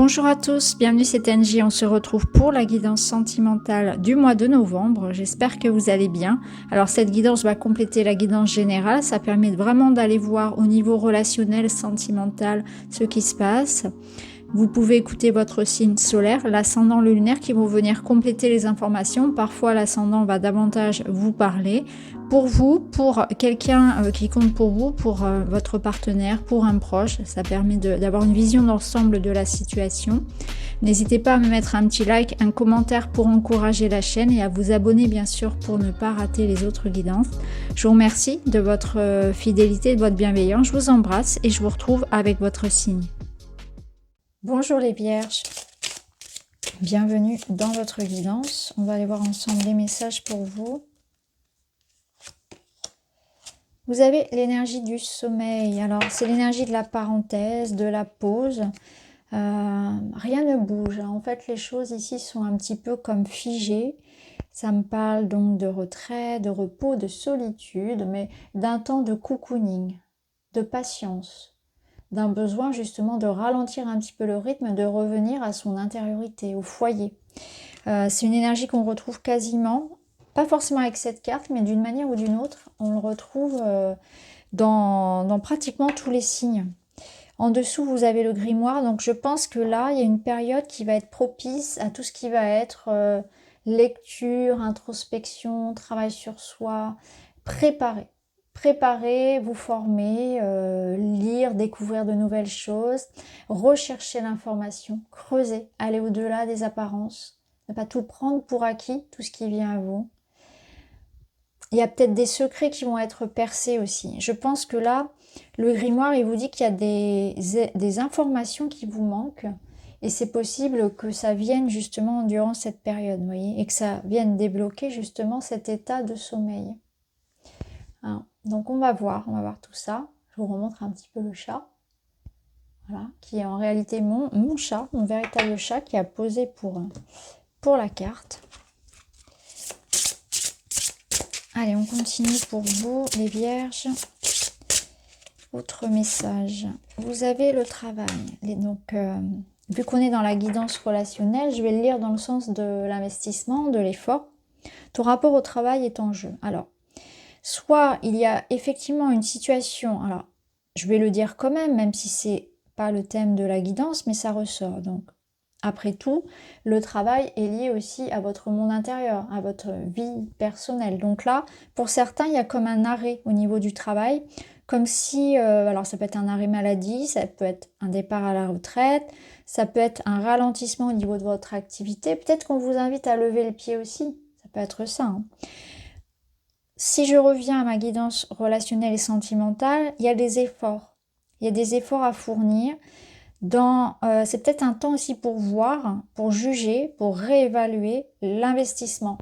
Bonjour à tous, bienvenue c'est NJ, on se retrouve pour la guidance sentimentale du mois de novembre, j'espère que vous allez bien. Alors cette guidance va compléter la guidance générale, ça permet vraiment d'aller voir au niveau relationnel, sentimental, ce qui se passe. Vous pouvez écouter votre signe solaire, l'ascendant, le lunaire qui vont venir compléter les informations. Parfois, l'ascendant va davantage vous parler. Pour vous, pour quelqu'un qui compte pour vous, pour votre partenaire, pour un proche, ça permet d'avoir une vision d'ensemble de la situation. N'hésitez pas à me mettre un petit like, un commentaire pour encourager la chaîne et à vous abonner bien sûr pour ne pas rater les autres guidances. Je vous remercie de votre fidélité, de votre bienveillance. Je vous embrasse et je vous retrouve avec votre signe. Bonjour les vierges, bienvenue dans votre guidance. On va aller voir ensemble les messages pour vous. Vous avez l'énergie du sommeil. Alors c'est l'énergie de la parenthèse, de la pause. Rien ne bouge. En fait les choses ici sont un petit peu comme figées. Ça me parle donc de retrait, de repos, de solitude, mais d'un temps de cocooning, de patience. D'un besoin justement de ralentir un petit peu le rythme, de revenir à son intériorité, au foyer. C'est une énergie qu'on retrouve quasiment, pas forcément avec cette carte, mais d'une manière ou d'une autre, on le retrouve dans pratiquement tous les signes. En dessous, vous avez le grimoire, donc je pense que là, il y a une période qui va être propice à tout ce qui va être lecture, introspection, travail sur soi, préparer, vous former, lire, découvrir de nouvelles choses, rechercher l'information, creuser, aller au-delà des apparences, ne pas tout prendre pour acquis, tout ce qui vient à vous. Il y a peut-être des secrets qui vont être percés aussi. Je pense que là, le grimoire, il vous dit qu'il y a des informations qui vous manquent et c'est possible que ça vienne justement durant cette période, vous voyez, et que ça vienne débloquer justement cet état de sommeil. Hein. Donc on va voir tout ça. Je vous remontre un petit peu le chat. Voilà, qui est en réalité mon chat, mon véritable chat qui a posé pour la carte. Allez, on continue pour vous, les vierges. Autre message. Vous avez le travail. Donc, vu qu'on est dans la guidance relationnelle, je vais le lire dans le sens de l'investissement, de l'effort. Ton rapport au travail est en jeu. Alors, soit il y a effectivement une situation, alors je vais le dire quand même si c'est pas le thème de la guidance, mais ça ressort. Donc, après tout, le travail est lié aussi à votre monde intérieur, à votre vie personnelle. Donc là, pour certains, il y a comme un arrêt au niveau du travail, comme si, alors ça peut être un arrêt maladie, ça peut être un départ à la retraite, ça peut être un ralentissement au niveau de votre activité. Peut-être qu'on vous invite à lever le pied aussi, ça peut être ça. Hein. Si je reviens à ma guidance relationnelle et sentimentale, il y a des efforts. Il y a des efforts à fournir. C'est peut-être un temps aussi pour voir, pour juger, pour réévaluer l'investissement.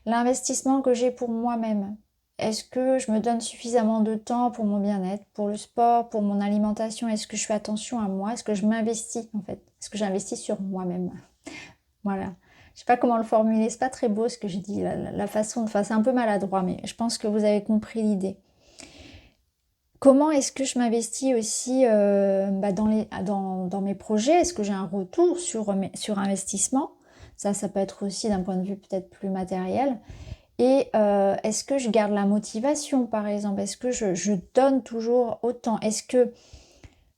L'investissement que j'ai pour moi-même. Est-ce que je me donne suffisamment de temps pour mon bien-être, pour le sport, pour mon alimentation? Est-ce que je fais attention à moi? Est-ce que je m'investis en fait? Est-ce que j'investis sur moi-même? Voilà. Je sais pas comment le formuler, c'est pas très beau ce que j'ai dit, la façon, enfin c'est un peu maladroit, mais je pense que vous avez compris l'idée. Comment est-ce que je m'investis aussi dans mes projets? Est-ce que j'ai un retour sur investissement? Ça peut être aussi d'un point de vue peut-être plus matériel. Et est-ce que je garde la motivation par exemple? Est-ce que je donne toujours autant? Est-ce que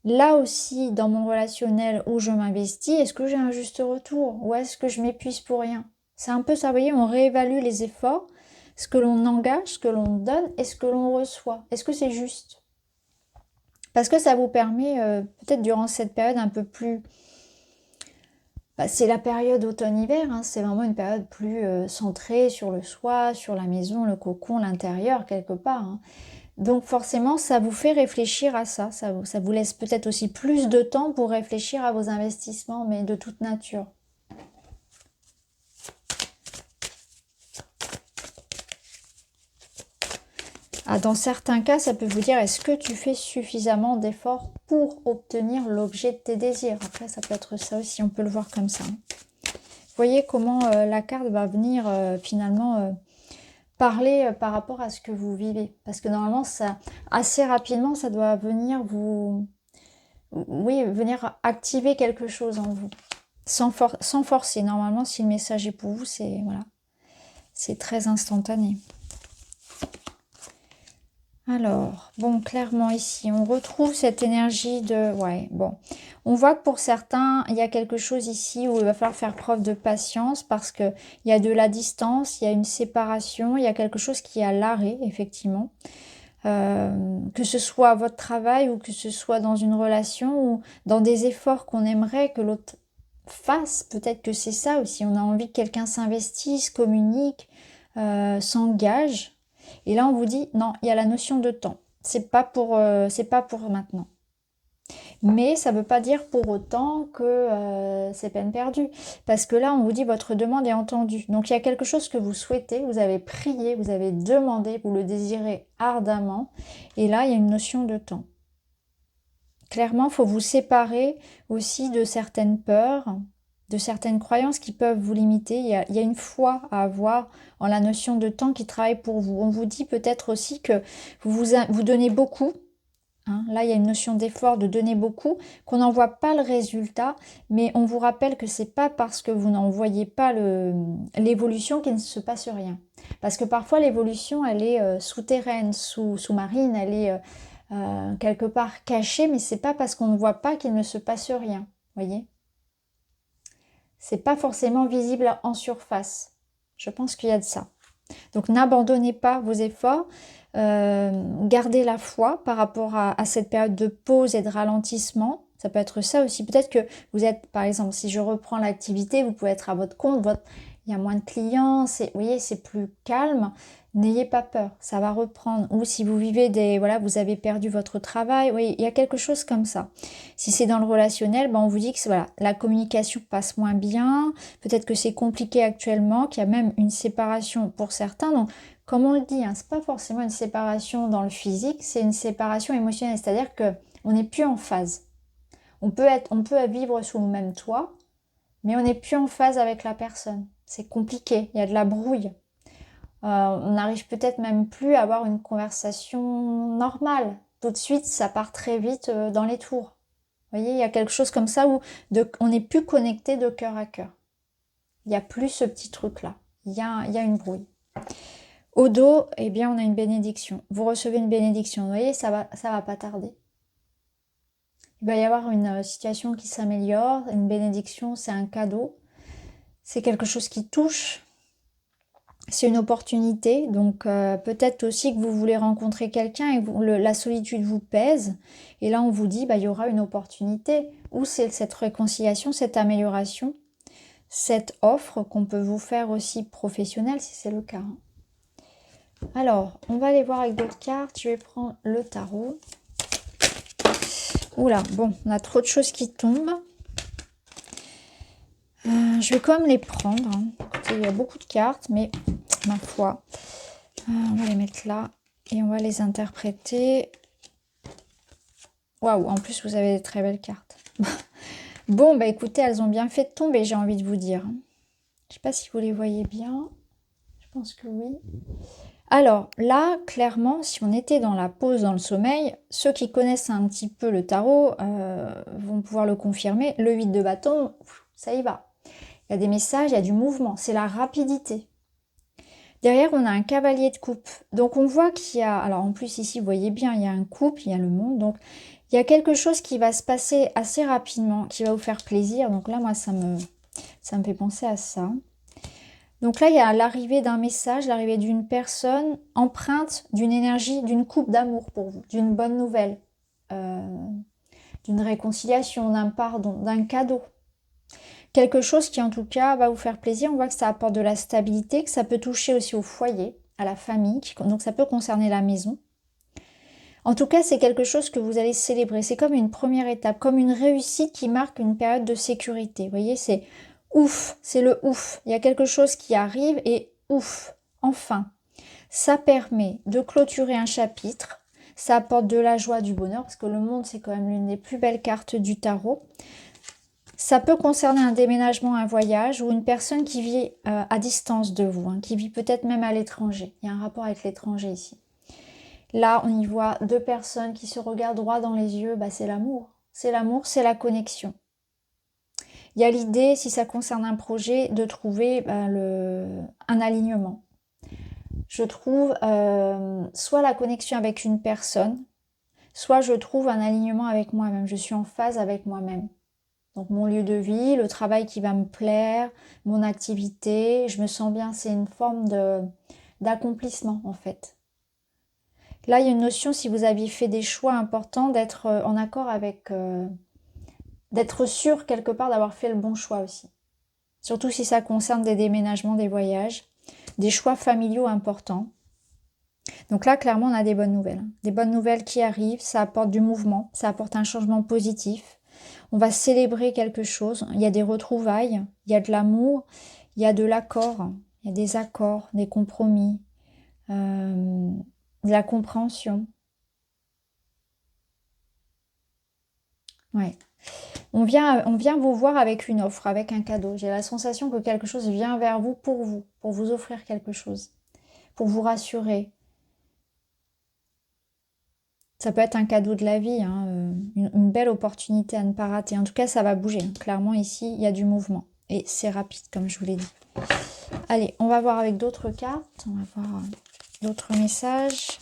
là aussi, dans mon relationnel où je m'investis, est-ce que j'ai un juste retour? Ou est-ce que je m'épuise pour rien? C'est un peu ça, vous voyez, on réévalue les efforts, ce que l'on engage, ce que l'on donne et ce que l'on reçoit. Est-ce que c'est juste? Parce que ça vous permet, peut-être durant cette période un peu plus... c'est la période automne-hiver, hein, c'est vraiment une période plus centrée sur le soi, sur la maison, le cocon, l'intérieur, quelque part. Hein. Donc forcément, ça vous fait réfléchir à ça. Ça vous laisse peut-être aussi plus de temps pour réfléchir à vos investissements, mais de toute nature. Ah, dans certains cas, ça peut vous dire, est-ce que tu fais suffisamment d'efforts pour obtenir l'objet de tes désirs? Après, ça peut être ça aussi, on peut le voir comme ça. Vous voyez comment la carte va venir finalement parler par rapport à ce que vous vivez. Parce que normalement, ça, assez rapidement, ça doit venir venir activer quelque chose en vous. sans forcer. Normalement, si le message est pour vous, c'est voilà, c'est très instantané. Alors, bon, clairement ici, on retrouve cette énergie de... Ouais, bon. On voit que pour certains, il y a quelque chose ici où il va falloir faire preuve de patience parce qu'il y a de la distance, il y a une séparation, il y a quelque chose qui est à l'arrêt, effectivement. Que ce soit à votre travail ou que ce soit dans une relation ou dans des efforts qu'on aimerait que l'autre fasse. Peut-être que c'est ça aussi. On a envie que quelqu'un s'investisse, communique, s'engage. Et là, on vous dit, non, il y a la notion de temps. C'est pas pour maintenant. Mais ça ne veut pas dire pour autant que c'est peine perdue. Parce que là, on vous dit, votre demande est entendue. Donc, il y a quelque chose que vous souhaitez, vous avez prié, vous avez demandé, vous le désirez ardemment. Et là, il y a une notion de temps. Clairement, il faut vous séparer aussi de certaines peurs, de certaines croyances qui peuvent vous limiter. Il y a une foi à avoir en la notion de temps qui travaille pour vous. On vous dit peut-être aussi que vous donnez beaucoup. Hein. Là, il y a une notion d'effort, de donner beaucoup, qu'on n'en voit pas le résultat, mais on vous rappelle que c'est pas parce que vous n'en voyez pas l'évolution qu'il ne se passe rien. Parce que parfois, l'évolution, elle est souterraine, sous-marine, elle est quelque part cachée, mais c'est pas parce qu'on ne voit pas qu'il ne se passe rien. Voyez ? C'est pas forcément visible en surface. Je pense qu'il y a de ça. Donc n'abandonnez pas vos efforts, gardez la foi par rapport à cette période de pause et de ralentissement. Ça peut être ça aussi. Peut-être que vous êtes, par exemple, si je reprends l'activité, vous pouvez être à votre compte, il y a moins de clients, vous voyez, c'est plus calme. N'ayez pas peur, ça va reprendre. Ou si vous vivez voilà, vous avez perdu votre travail, oui, il y a quelque chose comme ça. Si c'est dans le relationnel, on vous dit que voilà, la communication passe moins bien, peut-être que c'est compliqué actuellement, qu'il y a même une séparation pour certains. Donc, comme on le dit, hein, c'est pas forcément une séparation dans le physique, c'est une séparation émotionnelle, c'est-à-dire que on n'est plus en phase. On peut vivre sous le même toit, mais on n'est plus en phase avec la personne. C'est compliqué, il y a de la brouille. On n'arrive peut-être même plus à avoir une conversation normale. Tout de suite, ça part très vite dans les tours. Vous voyez, il y a quelque chose comme ça où on n'est plus connecté de cœur à cœur. Il n'y a plus ce petit truc-là. Il y a une brouille. Au dos, eh bien, on a une bénédiction. Vous recevez une bénédiction. Vous voyez, ça va pas tarder. Il va y avoir une situation qui s'améliore. Une bénédiction, c'est un cadeau. C'est quelque chose qui touche. C'est une opportunité, donc peut-être aussi que vous voulez rencontrer quelqu'un et la solitude vous pèse. Et là, on vous dit, il y aura une opportunité. Où c'est cette réconciliation, cette amélioration, cette offre qu'on peut vous faire aussi professionnelle, si c'est le cas. Alors, on va aller voir avec d'autres cartes. Je vais prendre le tarot. Oula, bon, on a trop de choses qui tombent. Je vais quand même les prendre. Hein. Écoutez, il y a beaucoup de cartes, mais ma foi, on va les mettre là et on va les interpréter. Waouh, en plus vous avez des très belles cartes. Bon, écoutez, elles ont bien fait de tomber, j'ai envie de vous dire. Je ne sais pas si vous les voyez bien. Je pense que oui. Alors là, clairement, si on était dans la pause, dans le sommeil, ceux qui connaissent un petit peu le tarot vont pouvoir le confirmer. Le 8 de bâton, ça y va. Il y a des messages, il y a du mouvement, c'est la rapidité. Derrière, on a un cavalier de coupe. Donc, on voit qu'il y a... Alors, en plus, ici, vous voyez bien, il y a un couple, il y a le monde. Donc, il y a quelque chose qui va se passer assez rapidement, qui va vous faire plaisir. Donc là, moi, ça me fait penser à ça. Donc là, il y a l'arrivée d'un message, l'arrivée d'une personne empreinte d'une énergie, d'une coupe d'amour pour vous, d'une bonne nouvelle, d'une réconciliation, d'un pardon, d'un cadeau. Quelque chose qui en tout cas va vous faire plaisir. On voit que ça apporte de la stabilité, que ça peut toucher aussi au foyer, à la famille, donc ça peut concerner la maison. En tout cas, c'est quelque chose que vous allez célébrer. C'est comme une première étape, comme une réussite qui marque une période de sécurité. Vous voyez, c'est ouf, c'est le ouf. Il y a quelque chose qui arrive et ouf, enfin. Ça permet de clôturer un chapitre. Ça apporte de la joie, du bonheur, parce que le monde, c'est quand même l'une des plus belles cartes du tarot. Ça peut concerner un déménagement, un voyage ou une personne qui vit à distance de vous, hein, qui vit peut-être même à l'étranger. Il y a un rapport avec l'étranger ici. Là, on y voit deux personnes qui se regardent droit dans les yeux. C'est l'amour. C'est l'amour, c'est la connexion. Il y a l'idée, si ça concerne un projet, de trouver un alignement. Je trouve soit la connexion avec une personne, soit je trouve un alignement avec moi-même. Je suis en phase avec moi-même. Donc mon lieu de vie, le travail qui va me plaire, mon activité, je me sens bien. C'est une forme d'accomplissement en fait. Là, il y a une notion, si vous aviez fait des choix importants, d'être en accord avec... d'être sûr quelque part d'avoir fait le bon choix aussi. Surtout si ça concerne des déménagements, des voyages, des choix familiaux importants. Donc là, clairement, on a des bonnes nouvelles. Des bonnes nouvelles qui arrivent, ça apporte du mouvement, ça apporte un changement positif. On va célébrer quelque chose. Il y a des retrouvailles, il y a de l'amour, il y a de l'accord, il y a des accords, des compromis, de la compréhension. Ouais. On vient vous voir avec une offre, avec un cadeau. J'ai la sensation que quelque chose vient vers vous, pour vous offrir quelque chose, pour vous rassurer. Ça peut être un cadeau de la vie, hein, une belle opportunité à ne pas rater. En tout cas, ça va bouger. Clairement, ici, il y a du mouvement. Et c'est rapide, comme je vous l'ai dit. Allez, on va voir avec d'autres cartes. On va voir d'autres messages.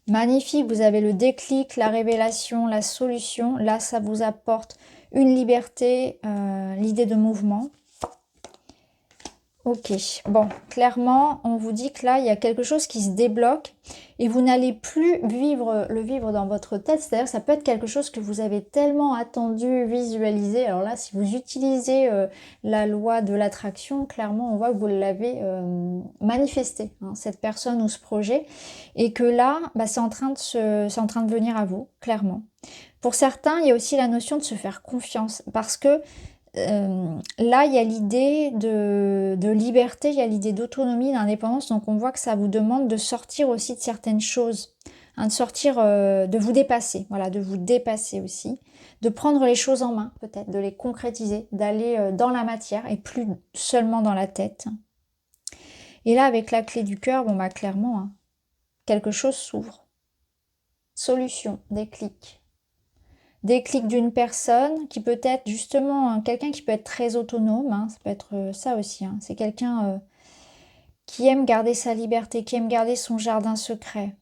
Magnifique, vous avez le déclic, la révélation, la solution. Là, ça vous apporte une liberté, l'idée de mouvement. Ok, bon, clairement, on vous dit que là, il y a quelque chose qui se débloque et vous n'allez plus le vivre dans votre tête. C'est-à-dire que ça peut être quelque chose que vous avez tellement attendu, visualisé. Alors là, si vous utilisez la loi de l'attraction, clairement, on voit que vous l'avez manifesté, hein, cette personne ou ce projet. Et que là, c'est en train de venir à vous, clairement. Pour certains, il y a aussi la notion de se faire confiance parce que là, il y a l'idée de liberté, il y a l'idée d'autonomie, d'indépendance. Donc, on voit que ça vous demande de sortir aussi de certaines choses, hein, de sortir, de vous dépasser. Voilà, de vous dépasser aussi, de prendre les choses en main, peut-être, de les concrétiser, d'aller dans la matière et plus seulement dans la tête. Et là, avec la clé du cœur, bon, clairement, hein, quelque chose s'ouvre. Solution, déclic. Déclic d'une personne qui peut être justement quelqu'un qui peut être très autonome, hein, ça peut être ça aussi, hein, c'est quelqu'un qui aime garder sa liberté, qui aime garder son jardin secret.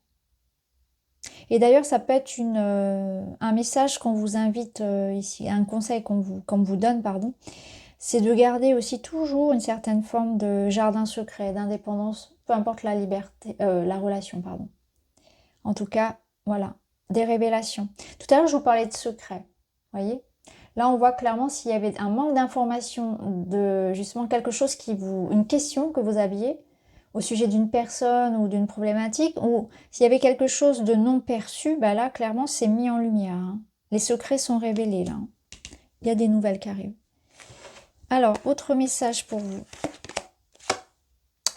Et d'ailleurs, ça peut être un message qu'on vous invite ici, un conseil qu'on vous donne, pardon, c'est de garder aussi toujours une certaine forme de jardin secret, d'indépendance, peu importe la liberté, la relation, pardon. En tout cas, voilà. Des révélations. Tout à l'heure, je vous parlais de secret. Voyez? Là, on voit clairement s'il y avait un manque d'information, de justement quelque chose une question que vous aviez au sujet d'une personne ou d'une problématique, ou s'il y avait quelque chose de non perçu, là, clairement, c'est mis en lumière. Hein. Les secrets sont révélés, là. Il y a des nouvelles qui arrivent. Alors, autre message pour vous.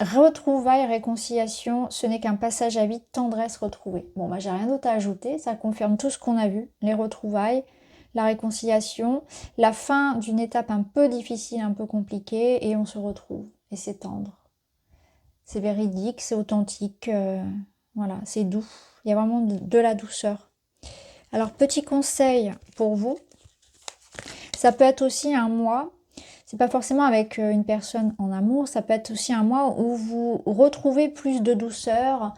Retrouvailles, réconciliation, ce n'est qu'un passage à vide, tendresse retrouvée. Bon, j'ai rien d'autre à ajouter, ça confirme tout ce qu'on a vu, les retrouvailles, la réconciliation, la fin d'une étape un peu difficile, un peu compliquée, et on se retrouve, et c'est tendre. C'est véridique, c'est authentique, voilà, c'est doux, il y a vraiment de la douceur. Alors, petit conseil pour vous, ça peut être aussi un mois. C'est pas forcément avec une personne en amour, ça peut être aussi un mois où vous retrouvez plus de douceur,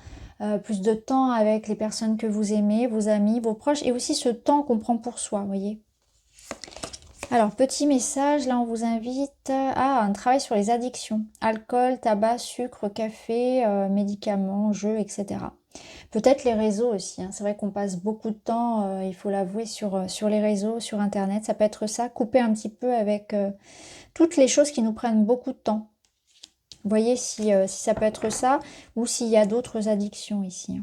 plus de temps avec les personnes que vous aimez, vos amis, vos proches, et aussi ce temps qu'on prend pour soi, vous voyez. Alors, petit message, là on vous invite à un travail sur les addictions. Alcool, tabac, sucre, café, médicaments, jeux, etc. Peut-être les réseaux aussi, hein. C'est vrai qu'on passe beaucoup de temps, il faut l'avouer, sur les réseaux, sur Internet. Ça peut être ça, couper un petit peu avec toutes les choses qui nous prennent beaucoup de temps. Vous voyez si ça peut être ça, ou s'il y a d'autres addictions ici.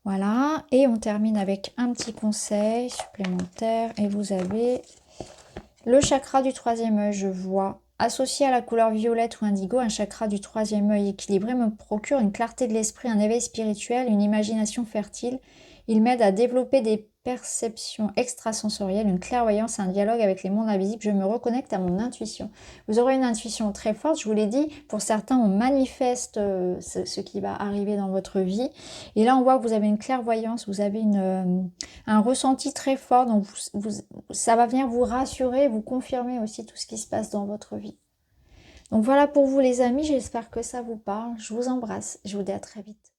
Voilà, et on termine avec un petit conseil supplémentaire. Et vous avez le chakra du troisième œil, je vois. Associé à la couleur violette ou indigo, un chakra du troisième œil équilibré me procure une clarté de l'esprit, un éveil spirituel, une imagination fertile. Il m'aide à développer des perception extrasensorielle, une clairvoyance, un dialogue avec les mondes invisibles. Je me reconnecte à mon intuition. Vous aurez une intuition très forte, je vous l'ai dit. Pour certains, on manifeste ce qui va arriver dans votre vie. Et là, on voit que vous avez une clairvoyance, vous avez un ressenti très fort. Donc, ça va venir vous rassurer, vous confirmer aussi tout ce qui se passe dans votre vie. Donc, voilà pour vous les amis. J'espère que ça vous parle. Je vous embrasse. Je vous dis à très vite.